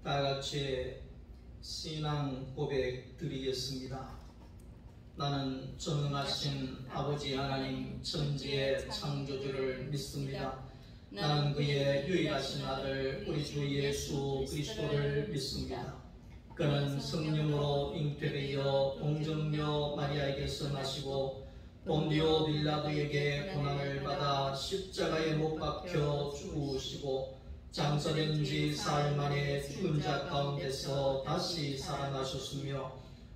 다 같이 신앙 고백 드리겠습니다. 나는 전능하신 아버지 하나님 천지의 창조주를 믿습니다. 나는 그의 유일하신 아들 우리 주 예수 그리스도를 믿습니다. 그는 성령으로 잉태되어 동정녀 마리아에게서 나시고 본디오 빌라도에게 고난을 받아 십자가에 못 박혀 죽으시고 장사된 지 사흘 만에 죽은 자 가운데서 다시 살아나셨으며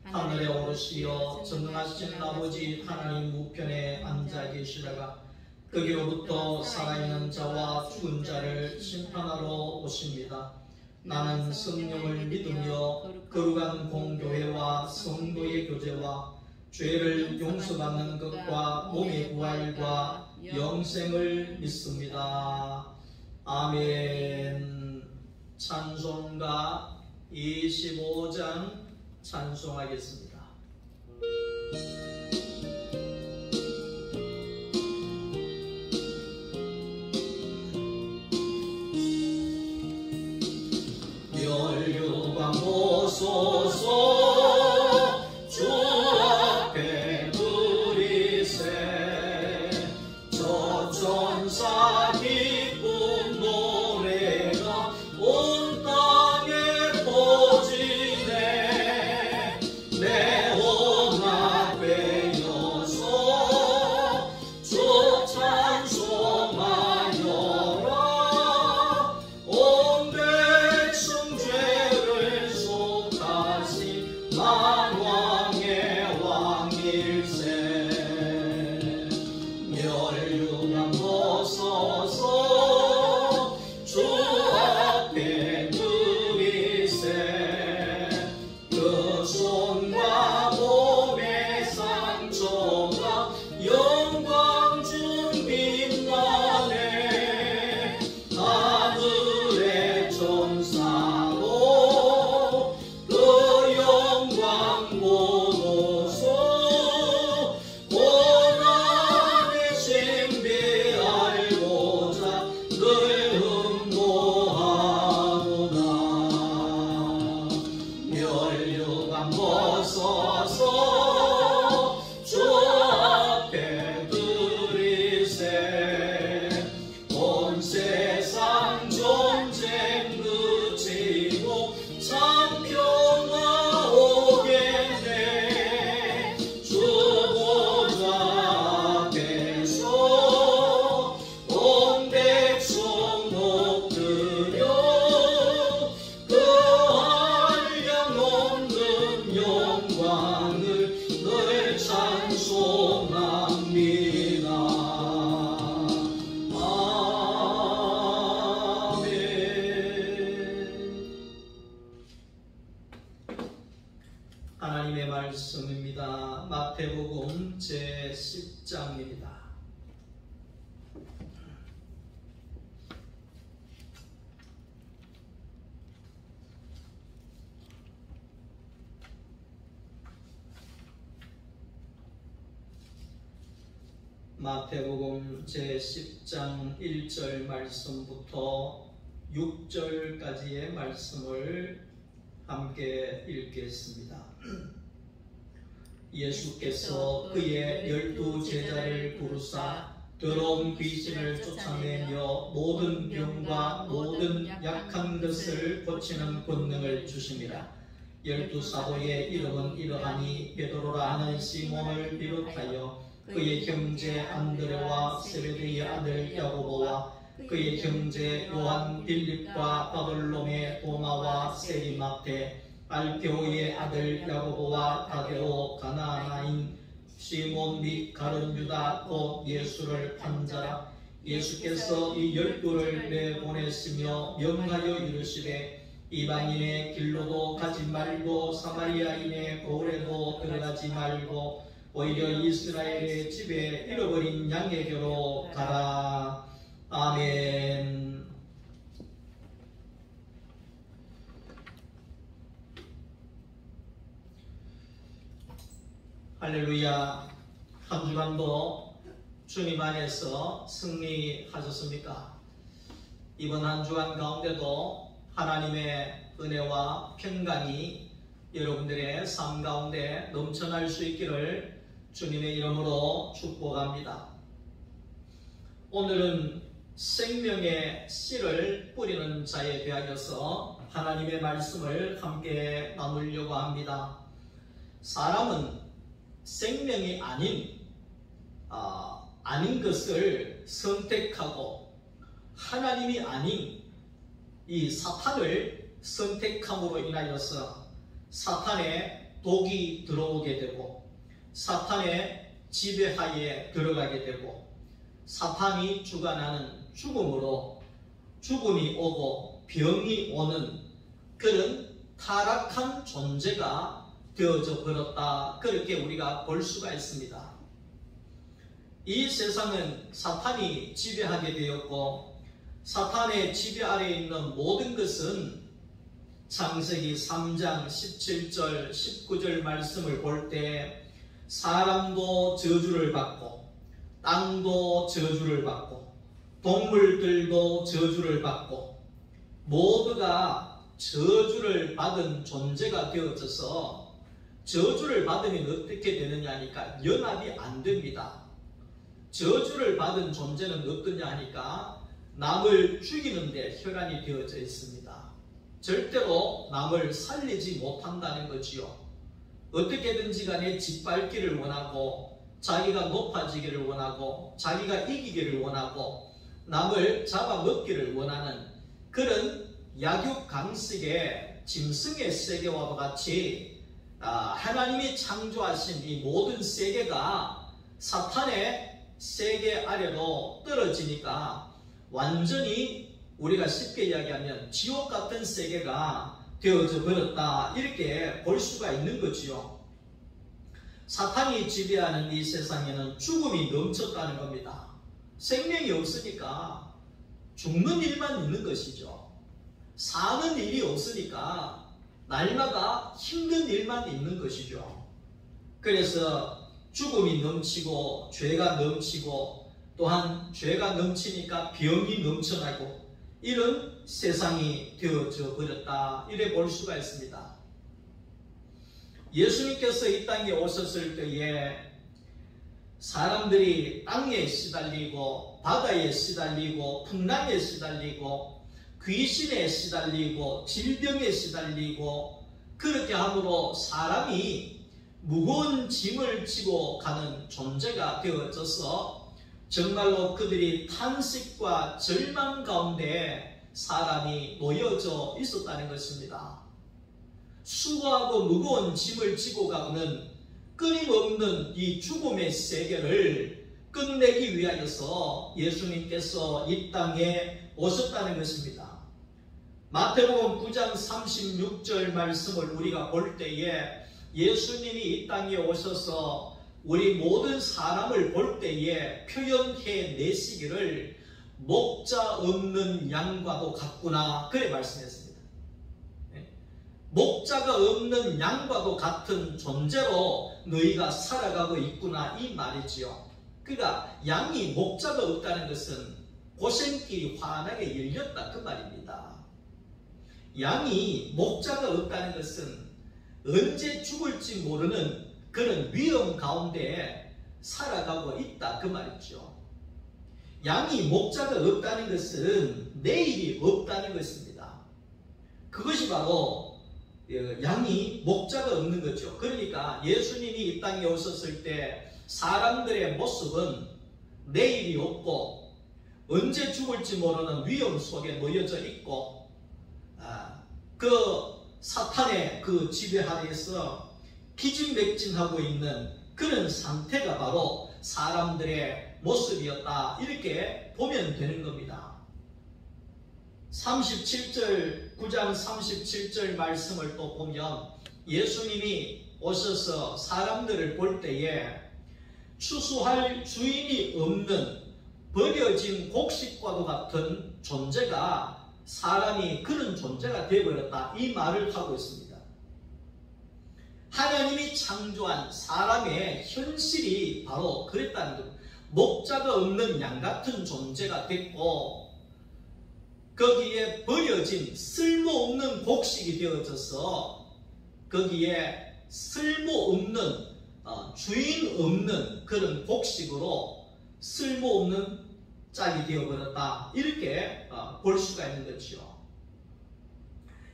하늘에 오르시어 전능하신 아버지 하나님 우편에 앉아 계시다가 거기로부터 살아있는 자와 죽은 자를 심판하러 오십니다. 나는 성령을 믿으며 거룩한 공교회와 성도의 교제와 죄를 용서받는 것과 몸의 부활과 영생을 믿습니다. 아멘. 찬송가 25장 찬송하겠습니다. 멸류관 보소서 주 앞에 누리세 저 천사 기쁜 노래가 온 땅에 퍼지네 내 온 앞에 여서 주 찬송하여라 온 백성 죄를 속하신 만왕의 왕일세 멸류관 벗어서 주 앞에 누리세 그 손과 몸의 상처가 영광 중 빛나네 하늘의 천사로 그 영광 보고서 고난의 신비 알고자 늘 흥모하도다 멸류관 벗어서 주 앞에 드리세 온 세상 전쟁 그치고 참 평화 오겠네 주 보좌 앞에서 온 백성 엎드려 그 한량 없는 영광을 늘 찬송합니다. 아멘. 하나님의 말씀입니다. 마태복음 제10장입니다. 마태복음 제10장 1절 말씀부터 6절까지의 말씀을 함께 읽겠습니다. 예수께서 그의 12 제자를 부르사 더러운 귀신을 쫓아내며 모든 병과 모든 약한 것을 고치는 권능을 주심이라. 12 사도의 이름은 이러하니 베드로라 하는 시몬을 비롯하여 그의 형제 안드레와 세베대의 아들 야고보와 그의 형제 요한 빌립과 바돌롬의 도마와 세리마테 알페오의 아들 야고보와 다데오 가나나인 시몬 및 가룟 유다 곧 예수를 판 자라. 예수께서 이 12를 내보냈으며 명하여 이르시되 이방인의 길로도 가지 말고 사마리아인의 고을에도 들어가지 말고 오히려 이스라엘의 집에 잃어버린 양에게로 가라. 아멘. 할렐루야. 한 주간도 주님 안에서 승리하셨습니까? 이번 한 주간 가운데도 하나님의 은혜와 평강이 여러분들의 삶 가운데 넘쳐날 수 있기를 주님의 이름으로 축복합니다. 오늘은 생명의 씨를 뿌리는 자에 대하여서 하나님의 말씀을 함께 나누려고 합니다. 사람은 생명이 아닌 것을 선택하고 하나님이 아닌 이 사탄을 선택함으로 인하여서 사탄의 독이 들어오게 되고 사탄의 지배하에 들어가게 되고 사탄이 주관하는 죽음으로 죽음이 오고 병이 오는 그런 타락한 존재가 되어져 버렸다. 그렇게 우리가 볼 수가 있습니다. 이 세상은 사탄이 지배하게 되었고 사탄의 지배 아래에 있는 모든 것은 창세기 3장 17절 19절 말씀을 볼 때 사람도 저주를 받고 땅도 저주를 받고 동물들도 저주를 받고 모두가 저주를 받은 존재가 되어져서 저주를 받으면 어떻게 되느냐 하니까 연합이 안 됩니다. 저주를 받은 존재는 어떠냐 하니까 남을 죽이는데 혈안이 되어져 있습니다. 절대로 남을 살리지 못한다는 거지요. 어떻게든지 간에 짓밟기를 원하고 자기가 높아지기를 원하고 자기가 이기기를 원하고 남을 잡아먹기를 원하는 그런 약육강식의 짐승의 세계와 같이 하나님이 창조하신 이 모든 세계가 사탄의 세계 아래로 떨어지니까 완전히 우리가 쉽게 이야기하면 지옥 같은 세계가 되어져 버렸다 이렇게 볼 수가 있는 거지요. 사탄이 지배하는 이 세상에는 죽음이 넘쳤다는 겁니다. 생명이 없으니까 죽는 일만 있는 것이죠. 사는 일이 없으니까 날마다 힘든 일만 있는 것이죠. 그래서 죽음이 넘치고 죄가 넘치고 또한 죄가 넘치니까 병이 넘쳐나고 이런 세상이 되어져 버렸다 이래 볼 수가 있습니다. 예수님께서 이 땅에 오셨을 때에 사람들이 땅에 시달리고 바다에 시달리고 풍랑에 시달리고 귀신에 시달리고 질병에 시달리고 그렇게 함으로 사람이 무거운 짐을 지고 가는 존재가 되어져서 정말로 그들이 탄식과 절망 가운데 사람이 놓여져 있었다는 것입니다. 수고하고 무거운 짐을 지고 가는 끊임없는 이 죽음의 세계를 끝내기 위하여서 예수님께서 이 땅에 오셨다는 것입니다. 마태복음 9장 36절 말씀을 우리가 볼 때에 예수님이 이 땅에 오셔서 우리 모든 사람을 볼 때에 표현해 내시기를 목자 없는 양과도 같구나 그래 말씀했습니다. 목자가 없는 양과도 같은 존재로 너희가 살아가고 있구나 이 말이지요. 그러니까 양이 목자가 없다는 것은 고생길이 환하게 열렸다 그 말입니다. 양이 목자가 없다는 것은 언제 죽을지 모르는 그런 위험 가운데 살아가고 있다 그 말이죠. 양이 목자가 없다는 것은 내일이 없다는 것입니다. 그것이 바로 양이 목자가 없는 거죠. 그러니까 예수님이 이 땅에 오셨을 때 사람들의 모습은 내일이 없고 언제 죽을지 모르는 위험 속에 놓여져 있고 그 사탄의 그 지배 하에서 기진맥진하고 있는 그런 상태가 바로 사람들의 모습이었다 이렇게 보면 되는 겁니다. 37절 9장 37절 말씀을 또 보면 예수님이 오셔서 사람들을 볼 때에 추수할 주인이 없는 버려진 곡식과도 같은 존재가 사람이 그런 존재가 되어버렸다 이 말을 하고 있습니다. 하나님이 창조한 사람의 현실이 바로 그랬다는 것. 목자가 없는 양 같은 존재가 됐고 거기에 버려진 쓸모 쓸모없는 곡식이 되어져서 거기에 쓸모없는 주인 없는 그런 곡식으로 쓸모없는 짝이 되어버렸다, 이렇게 볼 수가 있는 거죠.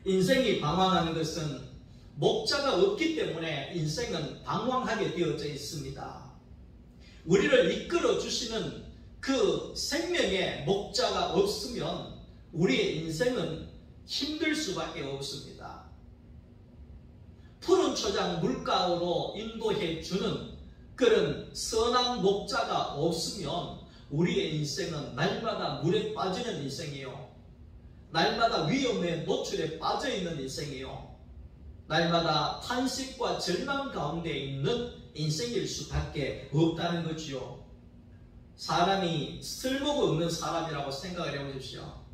인생이 방황하는 것은 목자가 없기 때문에 인생은 방황하게 되어져 있습니다. 우리를 이끌어 주시는 그 생명의 목자가 없으면 우리의 인생은 힘들 수밖에 없습니다. 푸른 초장 물가로 인도해 주는 그런 선한 목자가 없으면 우리의 인생은 날마다 물에 빠지는 인생이에요. 날마다 위험에 노출에 빠져 있는 인생이에요. 날마다 탄식과 절망 가운데 있는 인생일 수밖에 없다는 거지요. 사람이 쓸모가 없는 사람이라고 생각을 해보십시오.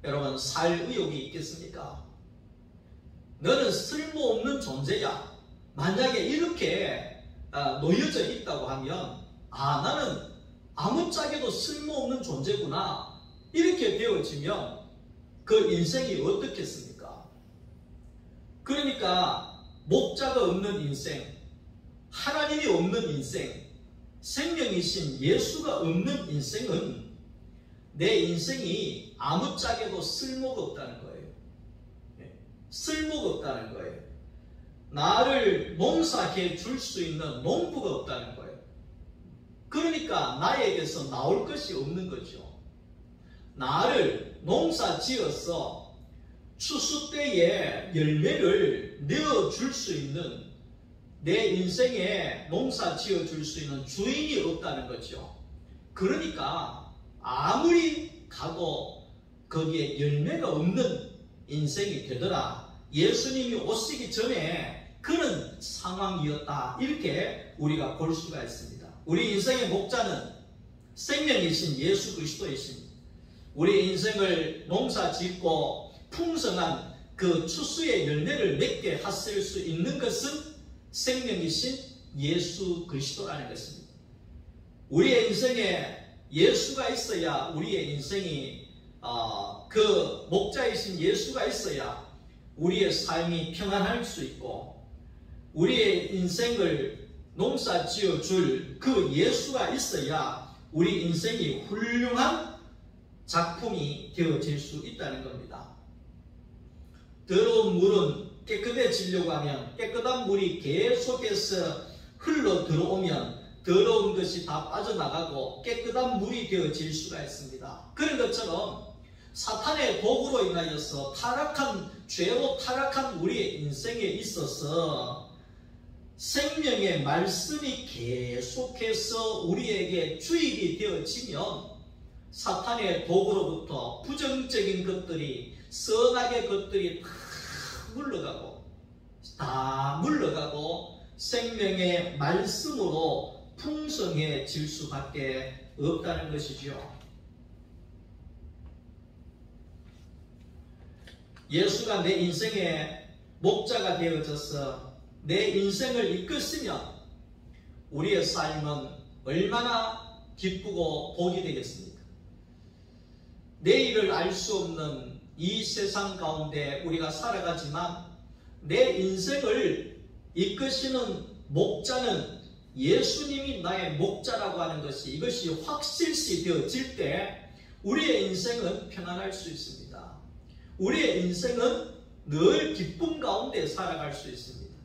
여러분, 살 의욕이 있겠습니까? 너는 쓸모없는 존재야. 만약에 이렇게 놓여져 있다고 하면, 나는 아무짝에도 쓸모없는 존재구나, 이렇게 되어지면 그 인생이 어떻겠습니까? 그러니까 목자가 없는 인생, 하나님이 없는 인생, 생명이신 예수가 없는 인생은 내 인생이 아무짝에도 쓸모가 없다는 거예요. 쓸모가 없다는 거예요. 나를 농사해 줄 수 있는 농부가 없다는 거예요. 그러니까 나에게서 나올 것이 없는 거죠. 나를 농사 지어서 추수 때에 열매를 내어줄 수 있는, 내 인생에 농사 지어줄 수 있는 주인이 없다는 거죠. 그러니까 아무리 가도 거기에 열매가 없는 인생이 되더라. 예수님이 오시기 전에 그런 상황이었다, 이렇게 우리가 볼 수가 있습니다. 우리 인생의 목자는 생명이신 예수 그리스도이십니다. 우리 인생을 농사 짓고 풍성한 그 추수의 열매를 맺게 하실 수 있는 것은 생명이신 예수 그리스도라는 것입니다. 우리의 인생에 예수가 있어야, 우리의 인생이 그 목자이신 예수가 있어야 우리의 삶이 평안할 수 있고, 우리의 인생을 농사 지어줄 그 예수가 있어야 우리 인생이 훌륭한 작품이 되어질 수 있다는 겁니다. 더러운 물은 깨끗해지려고 하면, 깨끗한 물이 계속해서 흘러 들어오면 더러운 것이 다 빠져나가고 깨끗한 물이 되어질 수가 있습니다. 그런 것처럼 사탄의 도구로 인하여서 죄로 타락한 우리의 인생에 있어서 생명의 말씀이 계속해서 우리에게 주입이 되어지면 사탄의 도구로부터 부정적인 것들이, 선악의 것들이 다 물러가고 생명의 말씀으로 풍성해질 수밖에 없다는 것이죠. 예수가 내 인생의 목자가 되어져서 내 인생을 이끄시면 우리의 삶은 얼마나 기쁘고 복이 되겠습니까? 내일을 알 수 없는 이 세상 가운데 우리가 살아가지만 내 인생을 이끄시는 목자는 예수님이 나의 목자라고 하는 것이, 이것이 확실시 되어질 때 우리의 인생은 평안할 수 있습니다. 우리의 인생은 늘 기쁨 가운데 살아갈 수 있습니다.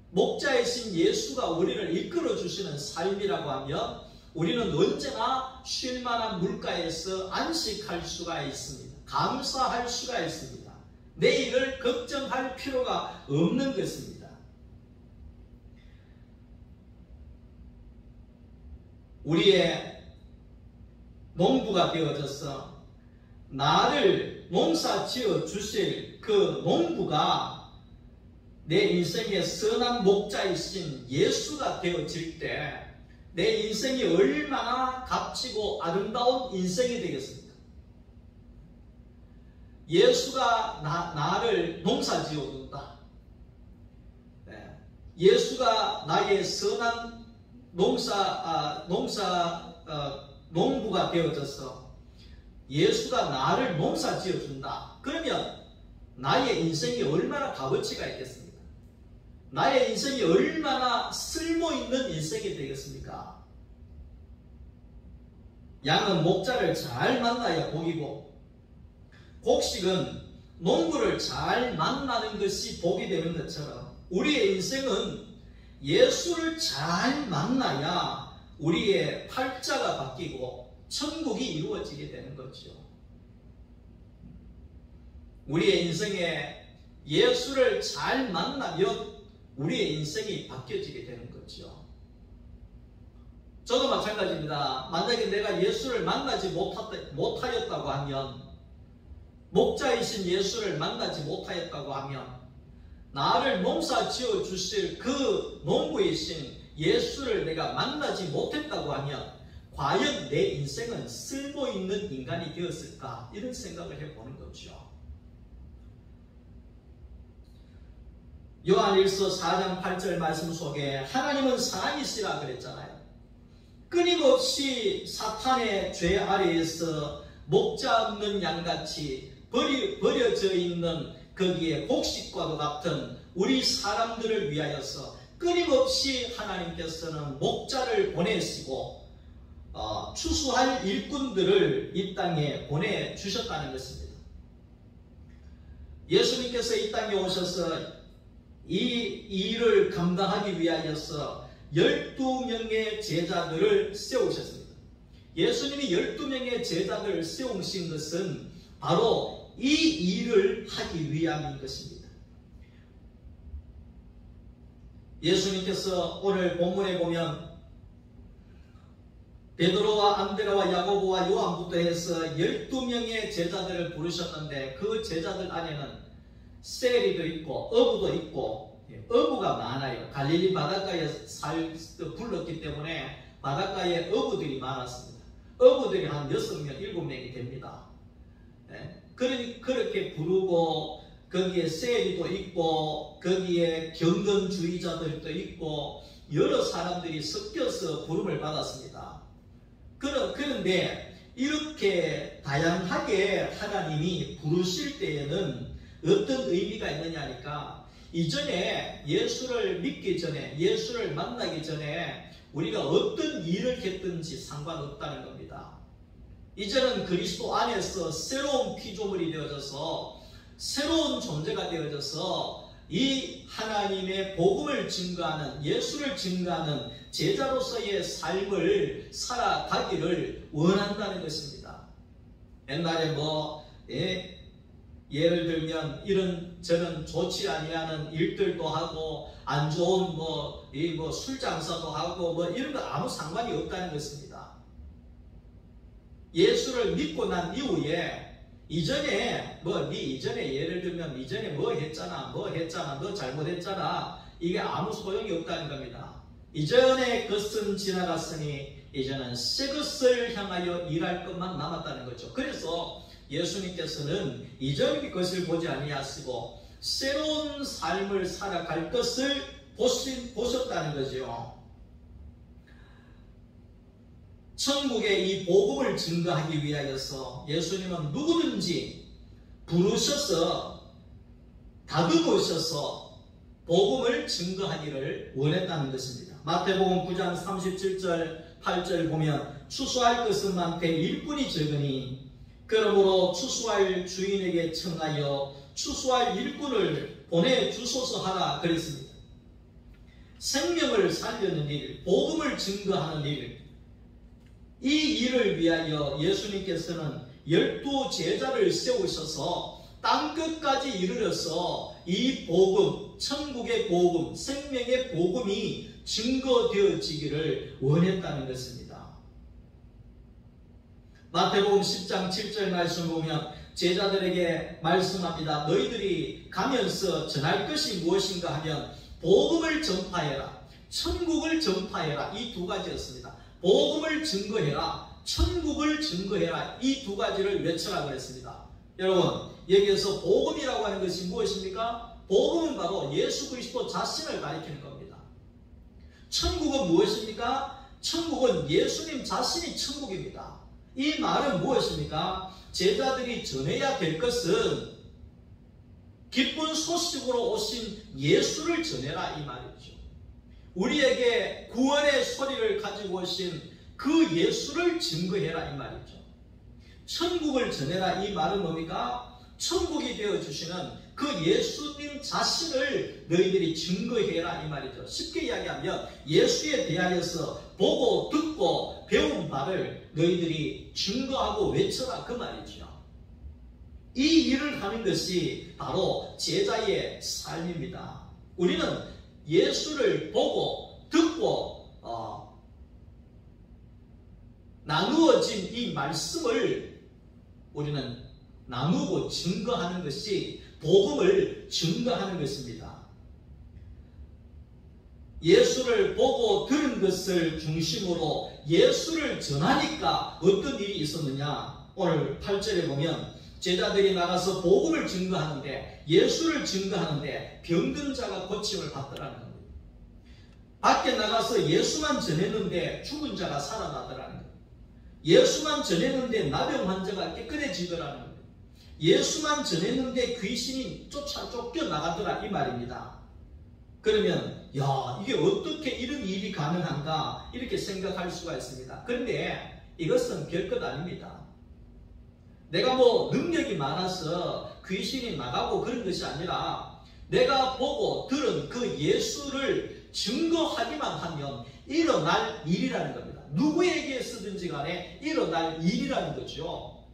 목자이신 예수가 우리를 이끌어 주시는 삶이라고 하면 우리는 언제나 쉴만한 물가에서 안식할 수가 있습니다. 감사할 수가 있습니다. 내일을 걱정할 필요가 없는 것입니다. 우리의 농부가 되어져서 나를 농사 지어 주실 그 농부가 내 인생의 선한 목자이신 예수가 되어질 때 내 인생이 얼마나 값지고 아름다운 인생이 되겠습니까? 예수가 나를 농사 지어준다. 예수가 나의 선한 농부가 되어져서 예수가 나를 농사 지어준다. 그러면 나의 인생이 얼마나 값어치가 있겠습니까? 나의 인생이 얼마나 쓸모있는 인생이 되겠습니까? 양은 목자를 잘 만나야 복이고, 곡식은 농부를 잘 만나는 것이 복이 되는 것처럼 우리의 인생은 예수를 잘 만나야 우리의 팔자가 바뀌고 천국이 이루어지게 되는 거죠. 우리의 인생에 예수를 잘 만나면 우리의 인생이 바뀌어지게 되는 거죠. 저도 마찬가지입니다. 만약에 내가 예수를 만나지 못하였다고 하면, 목자이신 예수를 만나지 못하였다고 하면, 나를 농사 지어 주실 그 농부이신 예수를 내가 만나지 못했다고 하면 과연 내 인생은 쓸모있는 인간이 되었을까? 이런 생각을 해보는 거죠. 요한일서 4장 8절 말씀 속에 하나님은 사랑이시라 그랬잖아요. 끊임없이 사탄의 죄 아래에서 목자 없는 양같이 버려져 있는 거기에 곡식과도 같은 우리 사람들을 위하여서 끊임없이 하나님께서는 목자를 보내시고 추수할 일꾼들을 이 땅에 보내주셨다는 것입니다. 예수님께서 이 땅에 오셔서 이 일을 감당하기 위하여서 12명의 제자들을 세우셨습니다. 예수님이 12명의 제자들을 세우신 것은 바로 이 일을 하기 위함인 것입니다. 예수님께서 오늘 본문에 보면 베드로와 안드레와 야고보와 요한부터 해서 12명의 제자들을 부르셨는데 그 제자들 안에는 세리도 있고 어부도 있고, 어부가 많아요. 갈릴리 바닷가에 불렀기 때문에 바닷가에 어부들이 많았습니다. 어부들이 한 6명, 7명이 됩니다. 그렇게 부르고 거기에 세리도 있고 거기에 경건주의자들도 있고 여러 사람들이 섞여서 부름을 받았습니다. 그런데 이렇게 다양하게 하나님이 부르실 때에는 어떤 의미가 있느냐 하니까, 이전에 예수를 믿기 전에, 예수를 만나기 전에 우리가 어떤 일을 했든지 상관없다는 겁니다. 이제는 그리스도 안에서 새로운 피조물이 되어져서 새로운 존재가 되어져서 이 하나님의 복음을 증거하는, 예수를 증거하는 제자로서의 삶을 살아가기를 원한다는 것입니다. 옛날에 예를 들면 이런 저는 좋지 아니하는 일들도 하고 안 좋은 술 장사도 하고 이런 거 아무 상관이 없다는 것입니다. 예수를 믿고 난 이후에 이전에 이전에 예를 들면 이전에 뭐 했잖아 너 잘못했잖아, 이게 아무 소용이 없다는 겁니다. 이전의 것은 지나갔으니 이제는 새 것을 향하여 일할 것만 남았다는 거죠. 그래서 예수님께서는 이전의 것을 보지 아니하시고 새로운 삶을 살아갈 것을 보셨다는 거죠. 천국의 이 복음을 증거하기 위하여서 예수님은 누구든지 부르셔서 다듬으셔서 복음을 증거하기를 원했다는 것입니다. 마태복음 9장 37절 8절 보면 추수할 것은 많되 일꾼이 적으니 그러므로 추수할 주인에게 청하여 추수할 일꾼을 보내주소서 하라 그랬습니다. 생명을 살려는 일, 복음을 증거하는 일, 이 일을 위하여 예수님께서는 12제자를 세우셔서 땅끝까지 이르러서 이 복음, 천국의 복음, 생명의 복음이 증거되어지기를 원했다는 것입니다. 마태복음 10장 7절 말씀 보면 제자들에게 말씀합니다. 너희들이 가면서 전할 것이 무엇인가 하면 복음을 전파해라, 천국을 전파해라, 이 두 가지였습니다. 복음을 증거해라, 천국을 증거해라, 이 두 가지를 외쳐라 그랬습니다. 여러분, 여기에서 복음이라고 하는 것이 무엇입니까? 복음은 바로 예수 그리스도 자신을 가리키는 겁니다. 천국은 무엇입니까? 천국은 예수님 자신이 천국입니다. 이 말은 무엇입니까? 제자들이 전해야 될 것은 기쁜 소식으로 오신 예수를 전해라 이 말이죠. 우리에게 구원의 소리를 가지고 오신 그 예수를 증거해라 이 말이죠. 천국을 전해라 이 말은 뭡니까? 천국이 되어주시는 그 예수님 자신을 너희들이 증거해라 이 말이죠. 쉽게 이야기하면 예수에 대하여서 보고 듣고 배운 바를 너희들이 증거하고 외쳐라 그 말이죠. 이 일을 하는 것이 바로 제자의 삶입니다. 우리는 예수를 보고 듣고 나누어진 이 말씀을 우리는 나누고 증거하는 것이 복음을 증거하는 것입니다. 예수를 보고 들은 것을 중심으로 예수를 전하니까 어떤 일이 있었느냐? 오늘 8절에 보면 제자들이 나가서 복음을 증거하는데 예수를 증거하는데 병든 자가 고침을 받더라는 겁니다. 밖에 나가서 예수만 전했는데 죽은 자가 살아나더라는 겁니다. 예수만 전했는데 나병 환자가 깨끗해지더라는 겁니다. 예수만 전했는데 귀신이 쫓겨나가더라 이 말입니다. 그러면 야 이게 어떻게 이런 일이 가능한가 이렇게 생각할 수가 있습니다. 그런데 이것은 별것 아닙니다. 내가 뭐 능력이 많아서 귀신이 나가고 그런 것이 아니라 내가 보고 들은 그 예수를 증거하기만 하면 일어날 일이라는 겁니다. 누구에게 쓰든지 간에 일어날 일이라는 거죠.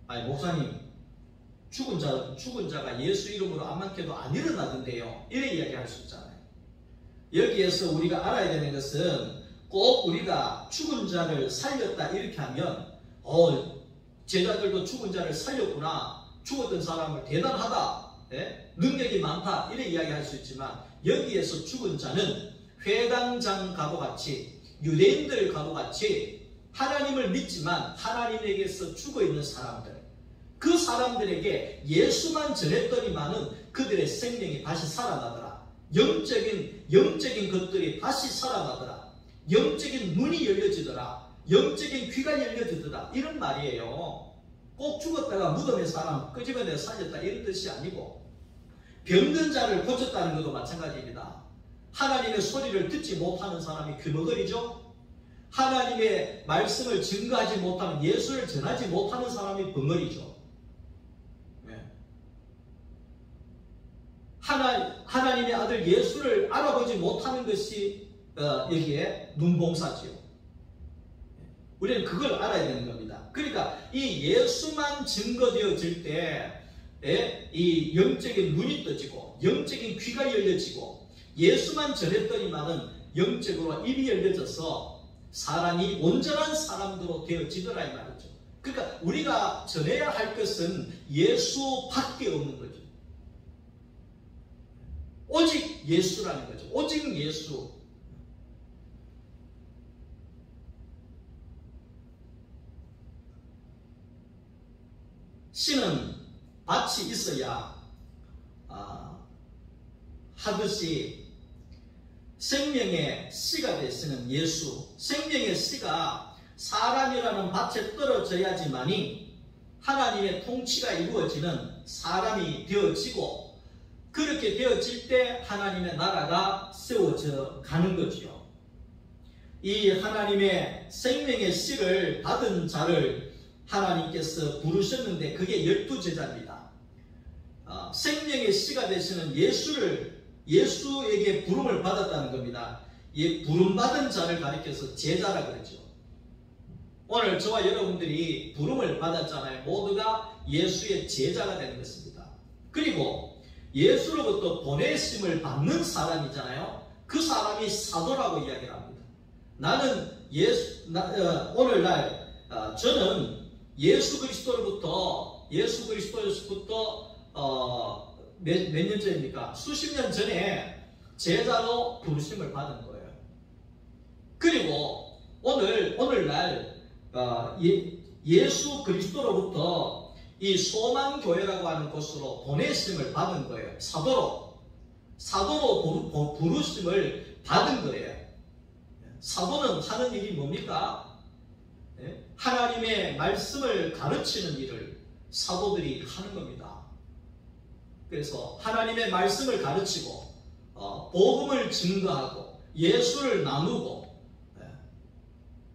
아니 목사님 죽은 자가 예수 이름으로 암만켜도 안 일어나던데요. 이런 이야기 할 수 있잖아요. 여기에서 우리가 알아야 되는 것은 꼭 우리가 죽은 자를 살렸다 이렇게 하면 제자들도 죽은 자를 살렸구나. 죽었던 사람을 대단하다. 능력이 많다. 이런 이야기 할 수 있지만 여기에서 죽은 자는 회당장과도 같이 유대인들과도 같이 하나님을 믿지만 하나님에게서 죽어있는 사람들 그 사람들에게 예수만 전했더니만은 그들의 생명이 다시 살아나더라. 영적인 것들이 다시 살아나더라. 영적인 눈이 열려지더라. 영적인 귀가 열려지더라. 이런 말이에요. 꼭 죽었다가 무덤에 사람 끄집어내 살렸다 이런 뜻이 아니고 병든 자를 고쳤다는 것도 마찬가지입니다. 하나님의 소리를 듣지 못하는 사람이 귀머거리죠. 하나님의 말씀을 증거하지 못하는 예수를 전하지 못하는 사람이 벙어리죠. 하나님의 아들 예수를 알아보지 못하는 것이 여기에 눈봉사지요. 우리는 그걸 알아야 되는 겁니다. 그러니까 이 예수만 증거되어질 때 이 영적인 눈이 떠지고 영적인 귀가 열려지고 예수만 전했더니만은 영적으로 입이 열려져서 사람이 온전한 사람으로 되어지더라 이 말이죠. 그러니까 우리가 전해야 할 것은 예수밖에 없는 거죠. 오직 예수라는 거죠. 오직 예수. 씨는 밭이 있어야 하듯이 생명의 씨가 되시는 예수, 생명의 씨가 사람이라는 밭에 떨어져야지만이 하나님의 통치가 이루어지는 사람이 되어지고 그렇게 되어질 때 하나님의 나라가 세워져 가는 거죠. 이 하나님의 생명의 씨를 받은 자를 하나님께서 부르셨는데 그게 12제자입니다. 생명의 씨가 되시는 예수에게 부름을 받았다는 겁니다. 이 부름받은 자를 가리켜서 제자라 그러죠. 오늘 저와 여러분들이 부름을 받았잖아요. 모두가 예수의 제자가 되는 것입니다. 그리고 예수로부터 보내심을 받는 사람이잖아요. 그 사람이 사도라고 이야기를 합니다. 나는 오늘날 저는 예수 그리스도로부터 몇 년 전입니까? 수십 년 전에 제자로 부르심을 받은 거예요. 그리고 오늘날 예수 그리스도로부터 이 소망교회라고 하는 곳으로 보내심을 받은 거예요. 사도로 부르심을 받은 거예요. 사도는 하는 일이 뭡니까? 하나님의 말씀을 가르치는 일을 사도들이 하는 겁니다. 그래서 하나님의 말씀을 가르치고 복음을 증거하고 예수를 나누고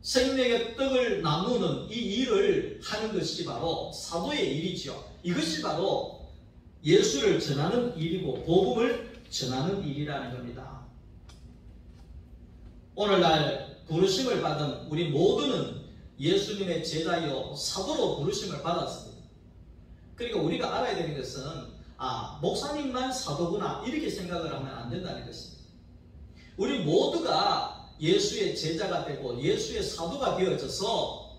생명의 떡을 나누는 이 일을 하는 것이 바로 사도의 일이죠. 이것이 바로 예수를 전하는 일이고 복음을 전하는 일이라는 겁니다. 오늘날 부르심을 받은 우리 모두는 예수님의 제자요 사도로 부르심을 받았습니다. 그러니까 우리가 알아야 되는 것은 목사님만 사도구나 이렇게 생각을 하면 안 된다는 것입니다. 우리 모두가 예수의 제자가 되고 예수의 사도가 되어져서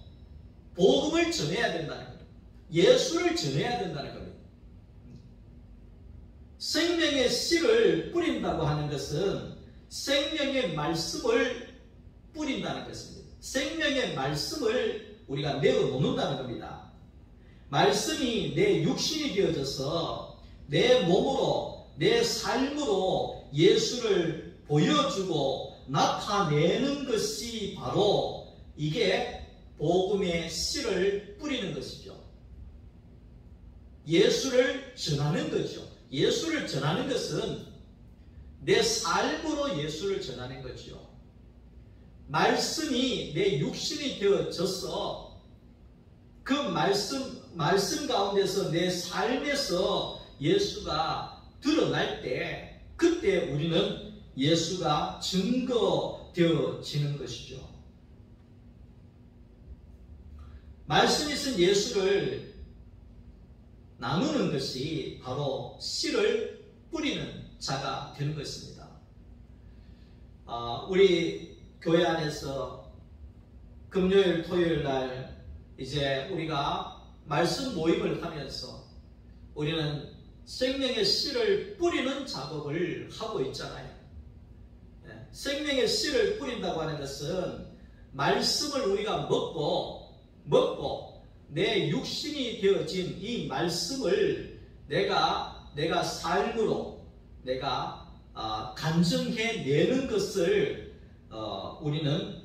복음을 전해야 된다는 겁니다. 예수를 전해야 된다는 겁니다. 생명의 씨를 뿌린다고 하는 것은 생명의 말씀을 뿌린다는 것입니다. 생명의 말씀을 우리가 내어놓는다는 겁니다. 말씀이 내 육신이 되어져서 내 몸으로 내 삶으로 예수를 보여주고 나타내는 것이 바로 이게 복음의 씨를 뿌리는 것이죠. 예수를 전하는 거죠. 예수를 전하는 것은 내 삶으로 예수를 전하는 거죠. 말씀이 내 육신이 되어져서 그 말씀 가운데서 내 삶에서 예수가 드러날 때 그때 우리는 예수가 증거되어지는 것이죠. 말씀이 쓴 예수를 나누는 것이 바로 씨를 뿌리는 자가 되는 것입니다. 우리 교회 안에서 금요일, 토요일 날 이제 우리가 말씀 모임을 하면서 우리는 생명의 씨를 뿌리는 작업을 하고 있잖아요. 생명의 씨를 뿌린다고 하는 것은 말씀을 우리가 먹고 내 육신이 되어진 이 말씀을 내가 삶으로 내가 간증해내는 것을 우리는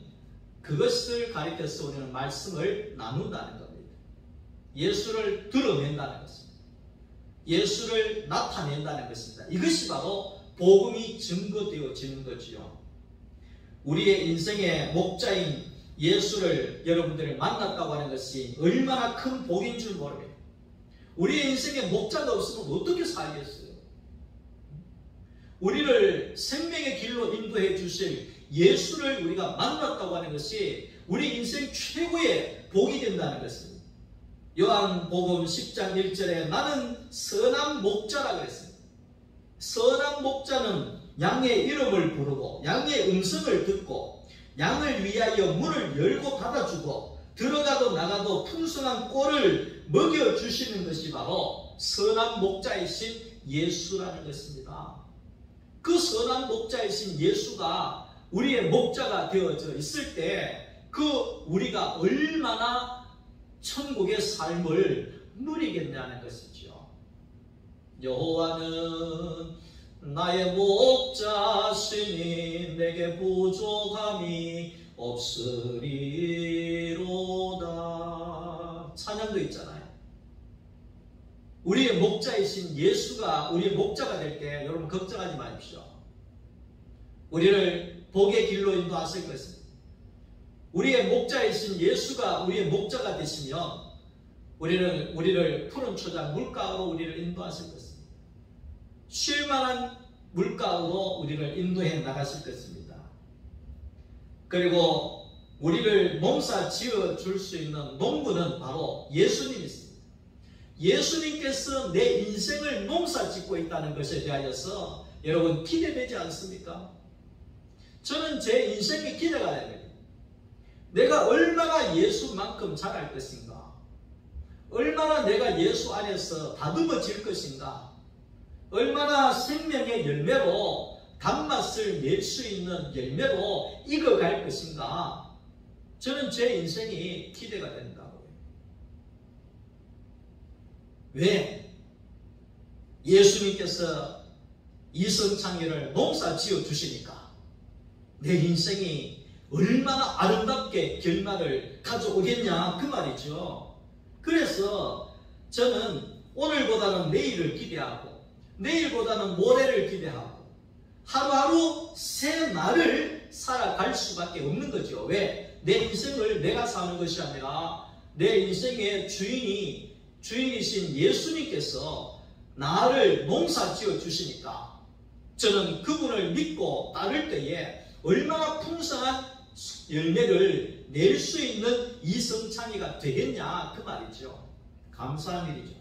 그것을 가리켜서 우리는 말씀을 나눈다는 겁니다. 예수를 드러낸다는 것입니다. 예수를 나타낸다는 것입니다. 이것이 바로 복음이 증거되어지는 거지요. 우리의 인생의 목자인 예수를 여러분들이 만났다고 하는 것이 얼마나 큰 복인 줄 모릅니다. 우리의 인생에 목자가 없으면 어떻게 살겠어요? 우리를 생명의 길로 인도해 주실 예수를 우리가 만났다고 하는 것이 우리 인생 최고의 복이 된다는 것입니다. 요한복음 10장 1절에 나는 선한 목자라 그랬습니다. 선한 목자는 양의 이름을 부르고 양의 음성을 듣고 양을 위하여 문을 열고 닫아주고 들어가도 나가도 풍성한 꼴을 먹여주시는 것이 바로 선한 목자이신 예수라는 것입니다. 그 선한 목자이신 예수가 우리의 목자가 되어져 있을 때 그 우리가 얼마나 천국의 삶을 누리겠냐는 것이죠. 여호와는 나의 목자시니 내게 부족함이 없으리로다. 찬양도 있잖아요. 우리의 목자이신 예수가 우리의 목자가 될 때 여러분 걱정하지 마십시오. 우리를 복의 길로 인도하실 것입니다. 우리의 목자이신 예수가 우리의 목자가 되시면 우리를 푸른 초장 물가로 우리를 인도하실 것입니다. 쉴만한 물가로 우리를 인도해 나가실 것입니다. 그리고 우리를 농사 지어 줄 수 있는 농부는 바로 예수님이십니다. 예수님께서 내 인생을 농사 짓고 있다는 것에 대하여서 여러분 기대되지 않습니까? 저는 제 인생이 기대가 됩니다. 내가 얼마나 예수만큼 자랄 것인가? 얼마나 내가 예수 안에서 다듬어질 것인가? 얼마나 생명의 열매로 단맛을 낼 수 있는 열매로 익어갈 것인가? 저는 제 인생이 기대가 된다고요. 왜? 예수님께서 이성창의를 농사 지어 주시니까 내 인생이 얼마나 아름답게 결말을 가져오겠냐 그 말이죠. 그래서 저는 오늘보다는 내일을 기대하고 내일보다는 모레를 기대하고 하루하루 새 날을 살아갈 수밖에 없는 거죠. 왜? 내 인생을 내가 사는 것이 아니라 내 인생의 주인이신 예수님께서 나를 농사지어 주시니까 저는 그분을 믿고 따를 때에 얼마나 풍성한 열매를 낼 수 있는 이성찬이가 되겠냐 그 말이죠. 감사한 일이죠.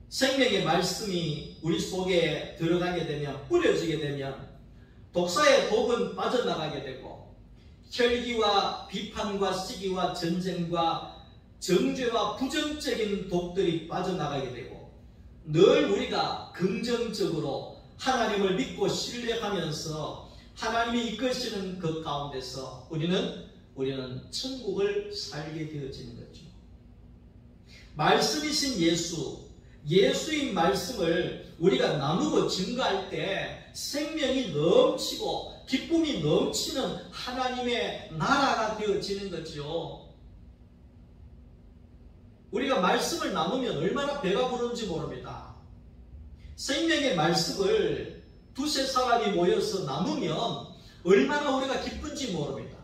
생명의 말씀이 우리 속에 들어가게 되면, 뿌려지게 되면 독사의 독은 빠져나가게 되고 혈기와 비판과 시기와 전쟁과 정죄와 부정적인 독들이 빠져나가게 되고 늘 우리가 긍정적으로 하나님을 믿고 신뢰하면서 하나님이 이끄시는 그 가운데서 우리는 천국을 살게 되어지는 거죠. 말씀이신 예수의 말씀을 우리가 나누고 증거할 때 생명이 넘치고 기쁨이 넘치는 하나님의 나라가 되어지는 거죠. 우리가 말씀을 나누면 얼마나 배가 부른지 모릅니다. 생명의 말씀을 두세 사람이 모여서 나누면 얼마나 우리가 기쁜지 모릅니다.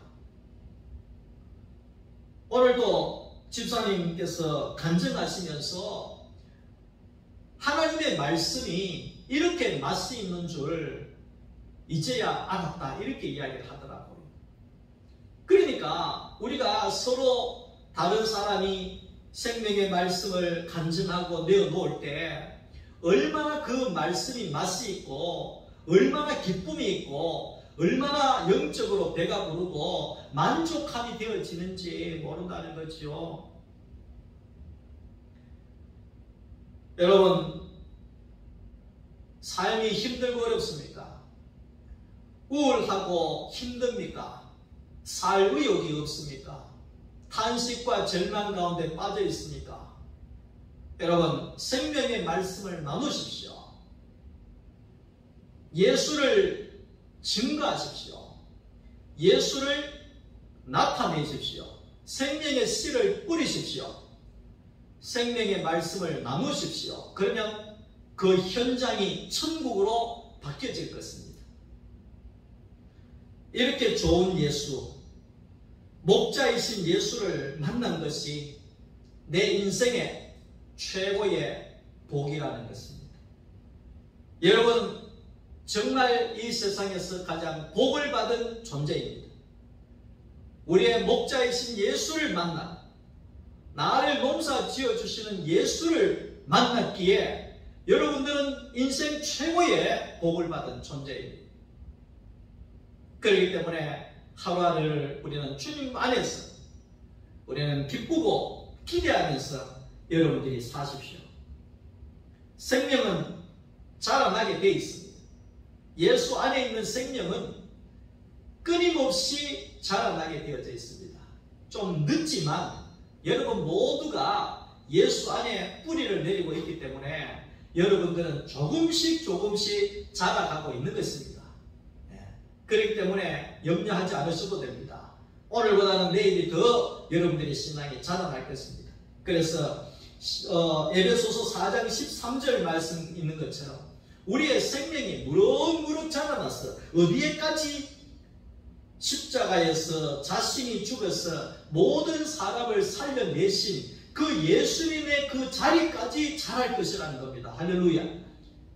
오늘도 집사님께서 간증하시면서 하나님의 말씀이 이렇게 맛이 있는 줄 이제야 알았다 이렇게 이야기를 하더라고요. 그러니까 우리가 서로 다른 사람이 생명의 말씀을 간증하고 내어놓을 때 얼마나 그 말씀이 맛이 있고 얼마나 기쁨이 있고 얼마나 영적으로 배가 부르고 만족함이 되어지는지 모른다는 거죠. 여러분, 삶이 힘들고 어렵습니까? 우울하고 힘듭니까? 살 의욕이 없습니까? 탄식과 절망 가운데 빠져 있습니까? 여러분, 생명의 말씀을 나누십시오. 예수를 증거하십시오. 예수를 나타내십시오. 생명의 씨를 뿌리십시오. 생명의 말씀을 나누십시오. 그러면 그 현장이 천국으로 바뀌어질 것입니다. 이렇게 좋은 예수, 목자이신 예수를 만난 것이 내 인생의 최고의 복이라는 것입니다. 여러분, 정말 이 세상에서 가장 복을 받은 존재입니다. 우리의 목자이신 예수를 만나 나를 농사 지어주시는 예수를 만났기에 여러분들은 인생 최고의 복을 받은 존재입니다. 그렇기 때문에 하루하루를 우리는 주님 안에서 우리는 기쁘고 기대하면서 여러분들이 사십시오. 생명은 자라나게 되어 있습니다. 예수 안에 있는 생명은 끊임없이 자라나게 되어져 있습니다. 좀 늦지만 여러분 모두가 예수 안에 뿌리를 내리고 있기 때문에 여러분들은 조금씩 자라가고 있는 것입니다. 그렇기 때문에 염려하지 않으셔도 됩니다. 오늘보다는 내일이 더 여러분들의 신앙이 자라날 것입니다. 그래서 에베소서 4장 13절 말씀 있는 것처럼 우리의 생명이 무럭무럭 자라나서 어디에까지 십자가에서 자신이 죽어서 모든 사람을 살려내신 그 예수님의 그 자리까지 자랄 것이라는 겁니다. 할렐루야.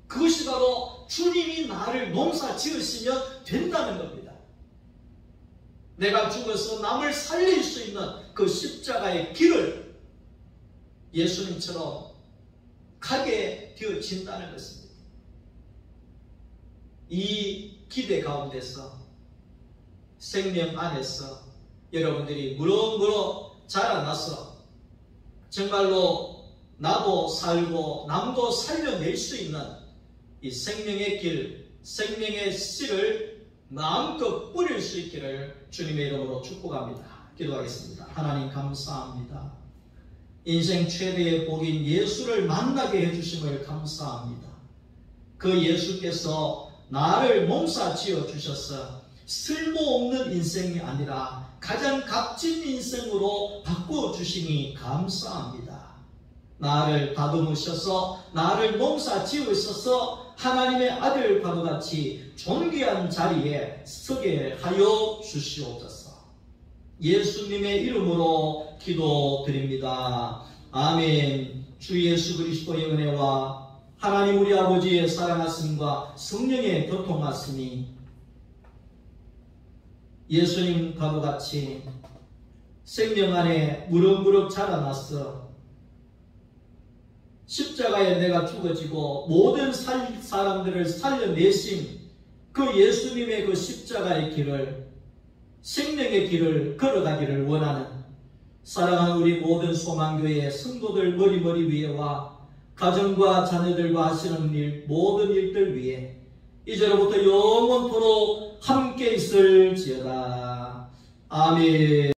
그것이 바로 주님이 나를 농사 지으시면 된다는 겁니다. 내가 죽어서 남을 살릴 수 있는 그 십자가의 길을 예수님처럼 가게 되어진다는 것입니다. 이 기대 가운데서 생명 안에서 여러분들이 무럭무럭 자라나서 정말로 나도 살고 남도 살려낼 수 있는 이 생명의 길, 생명의 씨를 마음껏 뿌릴 수 있기를 주님의 이름으로 축복합니다. 기도하겠습니다. 하나님 감사합니다. 인생 최대의 복인 예수를 만나게 해주심을 감사합니다. 그 예수께서 나를 농사 지어 주셔서 쓸모없는 인생이 아니라 가장 값진 인생으로 바꿔주시니 감사합니다. 나를 다듬으셔서 나를 농사 지으셔서 하나님의 아들과도 같이 존귀한 자리에 서게 하여 주시옵소서. 예수님의 이름으로 기도드립니다. 아멘. 주 예수 그리스도의 은혜와 하나님 우리 아버지의 사랑하심과 성령의 교통하심이 예수님과도 같이 생명 안에 무럭무럭 자라나서 십자가에 내가 죽어지고 모든 사람들을 살려내신 그 예수님의 그 십자가의 길을, 생명의 길을 걸어가기를 원하는 사랑하는 우리 모든 소망교회 성도들 머리머리 위에와 가정과 자녀들과 하시는 일, 모든 일들 위에 이제로부터 영원토록 함께 있을지어다. 아멘.